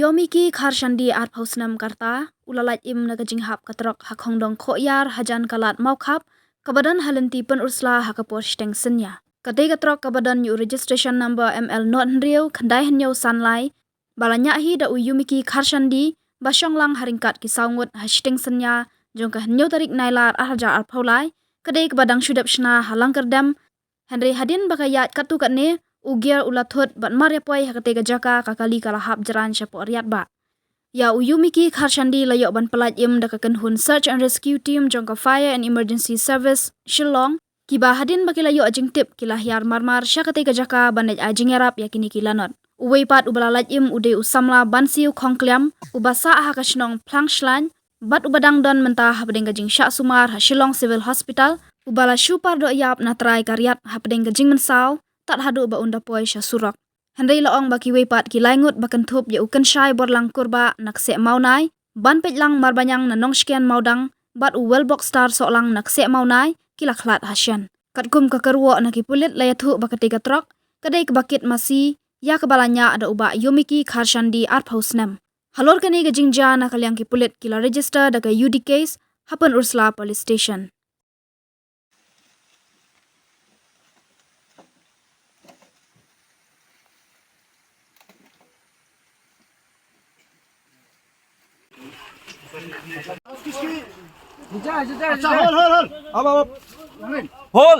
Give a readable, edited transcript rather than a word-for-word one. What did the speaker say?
Yomiki Kharshandi Art Pausnam Karta, Ulalat Im Nagajinghap Katrok Hakongdong Khoyar Hajan Kalat Maukap, Kabadan Halenti Pen Ursla Hakapor Steng Senya. Kadai Katrok Kabadan Yu Registration Number ML Not Hendriu, Kandai Henyo Sanlai, Balanyahi da Uyumiki Kharshandi, Basyonglang Haringkat Kisaungut Hashteng Senya, Jongka Henyo Tarik Nailar Arhaja Arpaulai, Kadai Kabadang Shudap Shna Halang Kerdam, Henry Hadin Bakayat Katu Katne, Ugiar Ulathut Bat Maria Poi Hakate Gajaka Kakali Kalahap Jaran Syapo Ariat Ba. Ya Uyumiki Kharshandi Layok Ban Pelaj Im Dakakan Hun Search and Rescue Team Jongka Fire and Emergency Service Shillong, Kiba Hadin Baki Layok Ajing Tip Kilah Yar Marmar Syakate Gajaka Bandaj Ajing Yarap Yakini Kilanot. Uweipat Ubalalaj Im Ude Usamla Bansiu Kongkliam, Ubasa Hakashnong Plangshlan, Bat Ubadang Don Mentah Hapdeng Gajing Syak Sumar Shillong Civil Hospital, Ubala Shupar Do Yap Natrai Karyat Hapdeng Gajing Mensau, tak hadu ba unda poi sya surok. Henry laong baki weipat ki laingut bakan thup ya ukan syai borlang kurba nakse maunai, ban pejlang marbanyang nanong sekian maudang, bat u wellbox star soklang nakse maunai, kilaklat hasyan. Katkum kakarwo nakipulit layathu bakatiga trok, kadai kebakit masih, ya kebalanya ada uba Yomiki Kharshandi Art Pausnam. Halor kani gajingja nakaliang kipulit kila register daga UD case, Hapan Ursla Police Station. Hol.